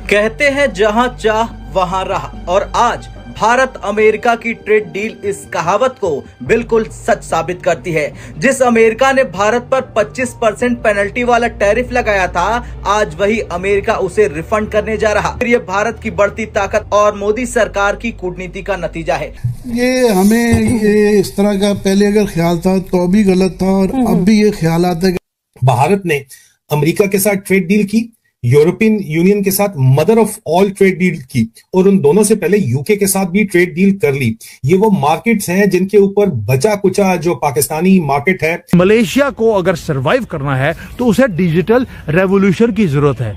कहते हैं जहां चाह वहां राह, और आज भारत अमेरिका की ट्रेड डील इस कहावत को बिल्कुल सच साबित करती है। जिस अमेरिका ने भारत पर 25% पेनल्टी वाला टैरिफ लगाया था, आज वही अमेरिका उसे रिफंड करने जा रहा। ये भारत की बढ़ती ताकत और मोदी सरकार की कूटनीति का नतीजा है। ये हमें इस तरह का पहले अगर ख्याल था तो अभी गलत था, और अब भी ये ख्याल आता है। भारत ने अमेरिका के साथ ट्रेड डील की, यूरोपियन यूनियन के साथ mother of all trade deal की, और उन दोनों से पहले यूके के साथ भी ट्रेड डील कर ली। ये वो मार्केट्स हैं जिनके ऊपर बचा कुचा जो पाकिस्तानी मार्केट है। मलेशिया को अगर सरवाइव करना है तो उसे डिजिटल रेवोल्यूशन की जरूरत है,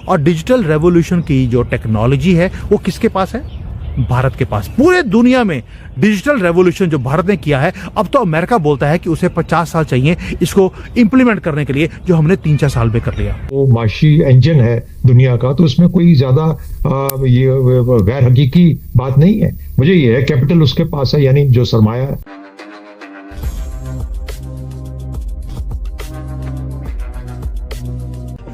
और डिजिटल रेवोल्यूशन की जो टेक्नोलॉजी है वो किसके पास है? भारत के पास। पूरे दुनिया में डिजिटल रेवोल्यूशन जो भारत ने किया है, अब तो अमेरिका बोलता है कि उसे 50 साल चाहिए इसको इंप्लीमेंट करने के लिए, जो हमने 3-4 साल में कर लिया। वो माशी इंजन है दुनिया का, तो उसमें कोई ज्यादा ये गैर हकीकी बात नहीं है। मुझे ये है कैपिटल उसके पास है, यानी जो सरमाया है।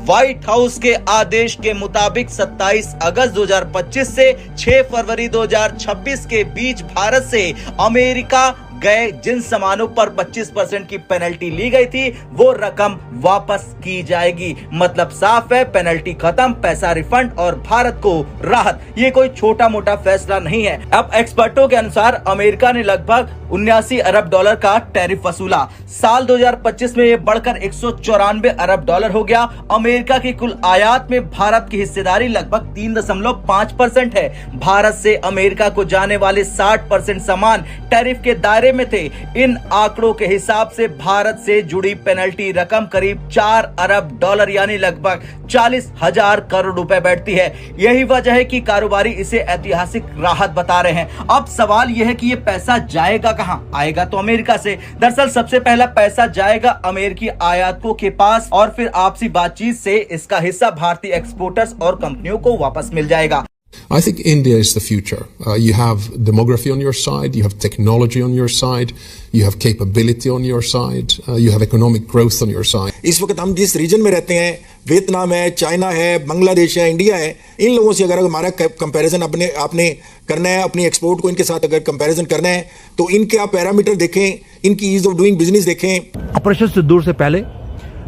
व्हाइट हाउस के आदेश के मुताबिक 27 अगस्त 2025 से 6 फरवरी 2026 के बीच भारत से अमेरिका गए जिन सामानों पर 25% की पेनल्टी ली गई थी, वो रकम वापस की जाएगी। मतलब साफ है, पेनल्टी खत्म, पैसा रिफंड और भारत को राहत। ये कोई छोटा मोटा फैसला नहीं है। अब एक्सपर्टों के अनुसार अमेरिका ने लगभग 79 अरब डॉलर का टैरिफ वसूला। साल 2025 में ये बढ़कर 194 अरब डॉलर हो गया। अमेरिका की कुल आयात में भारत की हिस्सेदारी लगभग 3.5% है। भारत से अमेरिका को जाने वाले 60% सामान टैरिफ के दायरे में थे। इन आंकड़ों के हिसाब से भारत से जुड़ी पेनल्टी रकम करीब 4 अरब डॉलर यानी लगभग 40,000 करोड़ रुपए बैठती है। यही वजह है कि कारोबारी इसे ऐतिहासिक राहत बता रहे हैं। अब सवाल यह है कि ये पैसा जाएगा कहां? आएगा तो अमेरिका से। दरअसल सबसे पहला पैसा जाएगा अमेरिकी आयातकों के पास, और फिर आपसी बातचीत से इसका हिस्सा भारतीय एक्सपोर्टर्स और कंपनियों को वापस मिल जाएगा। I think India is the future. You have demography on your side, you have technology on your side, you have capability on your side, you have economic growth on your side. इस वक्त हम जिस reason में रहते हैं, Vietnam है, China है, बांग्लादेश है, इंडिया है, इन लोगों से अगर हमारा कंपैरिजन आपने करना है, अपनी एक्सपोर्ट को इनके साथ अगर कंपैरिजन करना है, तो इनके आप पैरामीटर देखें, इनकी ईज ऑफ डूइंग बिजनेस देखें। ऑपरेशन सिंदूर से पहले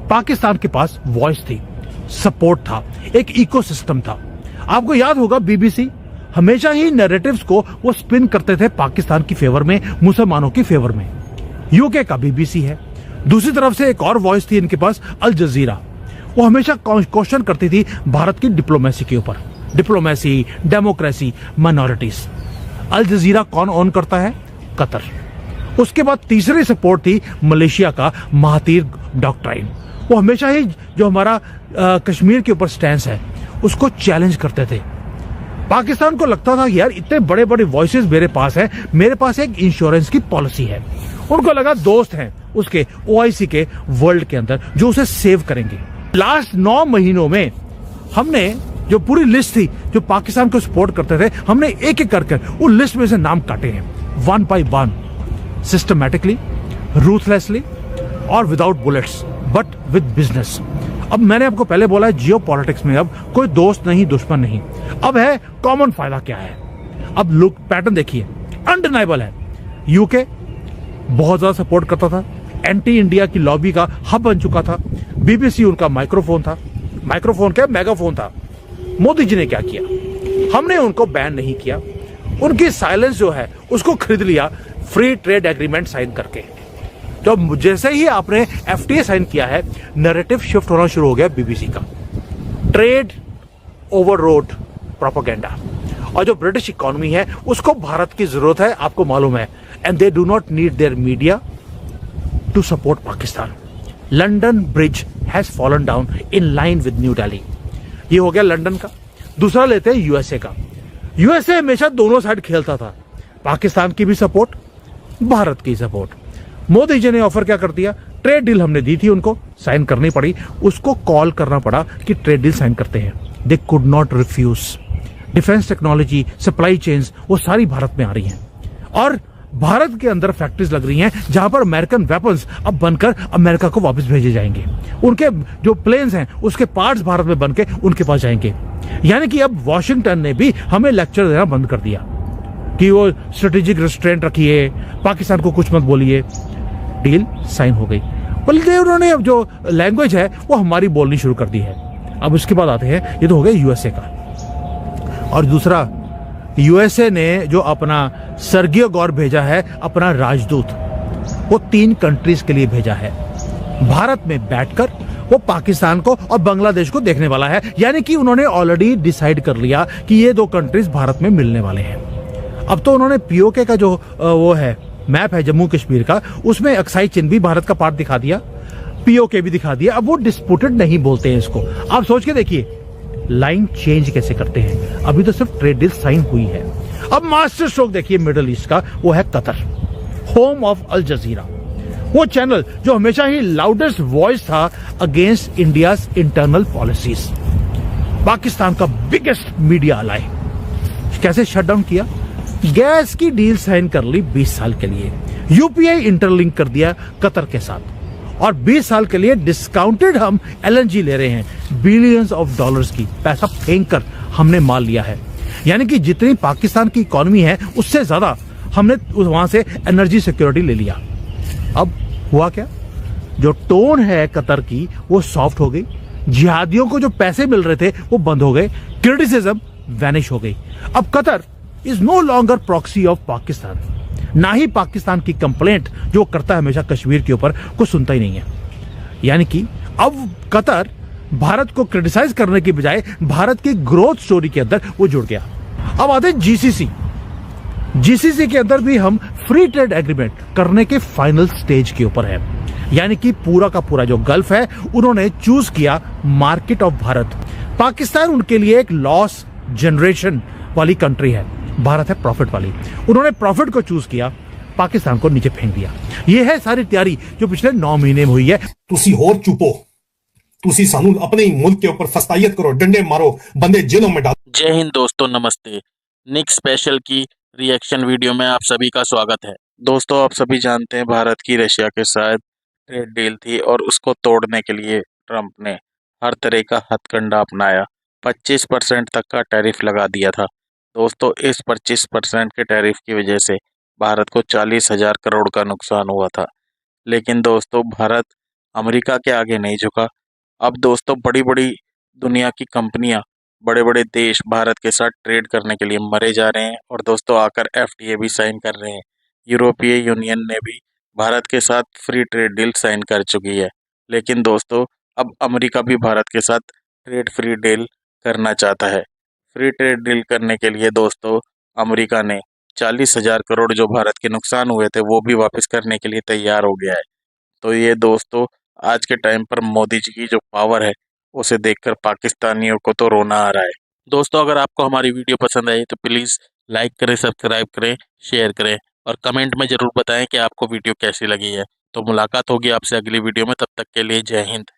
पाकिस्तान के पास वॉइस थी, सपोर्ट था, एक इकोसिस्टम था। आपको याद होगा बीबीसी हमेशा ही नैरेटिव्स को वो स्पिन करते थे पाकिस्तान की फेवर में, मुसलमानों की फेवर में। यूके का बीबीसी है। दूसरी तरफ से एक और वॉइस थी इनके पास, अल जजीरा। वो हमेशा क्वेश्चन करती थी भारत की डिप्लोमेसी के ऊपर, डिप्लोमेसी, डेमोक्रेसी, माइनॉरिटीज। अल जजीरा कौन ऑन करता है? कतर। उसके बाद तीसरी सपोर्ट थी मलेशिया का महातीर डॉक्ट्राइन। वो हमेशा ही जो हमारा कश्मीर के ऊपर स्टैंस है उसको चैलेंज करते थे। पाकिस्तान को लगता था कि यार इतने बड़े बड़े वॉइसेस मेरे पास है, मेरे पास एक इंश्योरेंस की पॉलिसी है। उनको लगा दोस्त हैं उसके ओआईसी के वर्ल्ड के अंदर जो उसे सेव करेंगे। लास्ट 9 महीनों में हमने जो पूरी लिस्ट थी जो पाकिस्तान को सपोर्ट करते थे, हमने एक एक करके उन लिस्ट में से नाम काटे हैं, 1 by 1, सिस्टमैटिकली, रूथलेसली और without bullets, but with business. अब मैंने आपको पहले बोला है, जियो पॉलिटिक्स में अब कोई दोस्त नहीं, दुश्मन नहीं, अब है कॉमन फायदा क्या है। अब लुक पैटर्न देखिए, अनडिनाइबल है। यूके बहुत ज्यादा सपोर्ट करता था, एंटी इंडिया की लॉबी का हब बन चुका था। बीबीसी उनका माइक्रोफोन था, माइक्रोफोन क्या मेगाफोन था। मोदी जी ने क्या किया? हमने उनको बैन नहीं किया, उनकी साइलेंस जो है उसको खरीद लिया फ्री ट्रेड एग्रीमेंट साइन करके। तो जैसे ही आपने एफटीए साइन किया है, नैरेटिव शिफ्ट होना शुरू हो गया बीबीसी का, ट्रेड ओवर रोड प्रोपेगेंडा। और जो ब्रिटिश इकोनॉमी है उसको भारत की जरूरत है, आपको मालूम है, and they do not need their media to support Pakistan. London bridge has fallen down in line with New Delhi. ये हो गया लंदन का। दूसरा लेते हैं यूएसए का। यूएसए हमेशा दोनों साइड खेलता था, पाकिस्तान की भी सपोर्ट, भारत की सपोर्ट। मोदी जी ने ऑफर क्या कर दिया? ट्रेड डील हमने दी थी, उनको साइन करनी पड़ी, उसको कॉल करना पड़ा कि ट्रेड डील साइन करते हैं। They could not refuse. Defence technology, supply chains, वो सारी भारत में आ रही हैं, और भारत के अंदर फैक्ट्रीज लग रही हैं जहां पर अमेरिकन वेपन्स अब बनकर अमेरिका को वापस भेजे जाएंगे। उनके जो प्लेन्स हैं उसके पार्ट्स भारत में बनके उनके पास जाएंगे। यानी कि अब वॉशिंगटन ने भी हमें लेक्चर देना बंद कर दिया कि वो स्ट्रेटेजिक रेस्ट्रेंट रखिए, पाकिस्तान को कुछ मत बोलिए। डील साइन हो गई, बल्कि उन्होंने अब जो लैंग्वेज है वो हमारी बोलनी शुरू कर दी है। अब उसके बाद आते हैं, ये तो हो गया यूएसए का। और दूसरा, यूएसए ने जो अपना सर्गियो गौर भेजा है, अपना राजदूत, वो 3 कंट्रीज के लिए भेजा है। भारत में बैठकर वो पाकिस्तान को और बांग्लादेश को देखने वाला है। यानी कि उन्होंने ऑलरेडी डिसाइड कर लिया कि ये 2 कंट्रीज भारत में मिलने वाले हैं। अब तो उन्होंने पीओके का जो वो है मैप है जम्मू कश्मीर का, उसमें अक्साई चिन्ह भी भारत का पार्ट दिखा दिया, पीओके भी दिखा दिया। अब वो डिस्प्यूटेड नहीं बोलते हैं इसको। आप सोच के देखिए लाइन चेंज कैसे करते हैं। अभी तो सिर्फ ट्रेड डील साइन हुई है। अब मास्टर स्ट्रोक देखिए मिडिल ईस्ट का, वो है कतर, होम ऑफ अल जजीरा, वो चैनल जो हमेशा ही लाउडेस्ट वॉइस था against India's internal policies, Pakistan का बिगेस्ट मीडिया अलाई। कैसे शटडाउन किया? गैस की डील साइन कर ली 20 साल के लिए, यूपीआई इंटरलिंक कर दिया कतर के साथ, और 20 साल के लिए डिस्काउंटेड हम एलएनजी ले रहे हैं, बिलियंस ऑफ डॉलर्स की पैसा फेंक कर हमने माल लिया है। यानी कि जितनी पाकिस्तान की इकोनॉमी है उससे ज्यादा हमने वहां से एनर्जी सिक्योरिटी ले लिया। अब हुआ क्या? जो टोन है कतर की वो सॉफ्ट हो गई, जिहादियों को जो पैसे मिल रहे थे वो बंद हो गए, क्रिटिसिज्म वैनिश हो गई। अब Qatar is no longer proxy of Pakistan, ना ही पाकिस्तान की कंप्लेंट जो करता है हमेशा कश्मीर के ऊपर, कुछ सुनता ही नहीं है। यानी कि अब कतर भारत को क्रिटिसाइज करने की बजाय भारत की ग्रोथ स्टोरी के अंदर वो जुड़ गया। अब आते हैं जीसीसी। जीसीसी के अंदर भी हम फ्री ट्रेड एग्रीमेंट करने के फाइनल स्टेज के ऊपर है। यानी कि पूरा का पूरा जो गल्फ है उन्होंने चूज किया मार्केट ऑफ भारत। पाकिस्तान उनके लिए एक लॉस जनरेशन वाली कंट्री है, भारत है प्रॉफिट वाली। उन्होंने प्रॉफिट को चूज किया, पाकिस्तान को नीचे फेंक दिया। यह है सारी तैयारी जो पिछले 9 महीने में हुई है। ਤੁਸੀਂ ਹੋਰ ਚੁੱਪੋ, ਤੁਸੀਂ ਸਾਨੂੰ अपने ही मुल्क के ऊपर फस्तायत करो, डंडे मारो, बंदे जेलों में डालो। जय हिंद दोस्तों, नमस्ते। निक स्पेशल की रिएक्शन वीडियो में आप सभी का स्वागत है। दोस्तों, आप सभी जानते हैं भारत की रशिया के साथ ट्रेड डील थी और उसको तोड़ने के लिए ट्रंप ने हर तरह का हथकंडा अपनाया। 25% तक का टैरिफ लगा दिया था। दोस्तों, इस 25% के टैरिफ की वजह से भारत को 40,000 करोड़ का नुकसान हुआ था। लेकिन दोस्तों, भारत अमेरिका के आगे नहीं झुका। अब दोस्तों, बड़ी बड़ी दुनिया की कंपनियां, बड़े बड़े देश भारत के साथ ट्रेड करने के लिए मरे जा रहे हैं और दोस्तों आकर एफटीए भी साइन कर रहे हैं। यूरोपीय यूनियन ने भी भारत के साथ फ्री ट्रेड डील साइन कर चुकी है। लेकिन दोस्तों, अब अमेरिका भी भारत के साथ ट्रेड फ्री डील करना चाहता है। फ्री ट्रेड डील करने के लिए दोस्तों अमेरिका ने 40,000 करोड़ जो भारत के नुकसान हुए थे वो भी वापस करने के लिए तैयार हो गया है। तो ये दोस्तों आज के टाइम पर मोदी जी की जो पावर है उसे देखकर पाकिस्तानियों को तो रोना आ रहा है। दोस्तों, अगर आपको हमारी वीडियो पसंद आई तो प्लीज़ लाइक करें, सब्सक्राइब करें, शेयर करें और कमेंट में ज़रूर बताएं कि आपको वीडियो कैसी लगी है। तो मुलाकात होगी आपसे अगली वीडियो में, तब तक के लिए जय हिंद।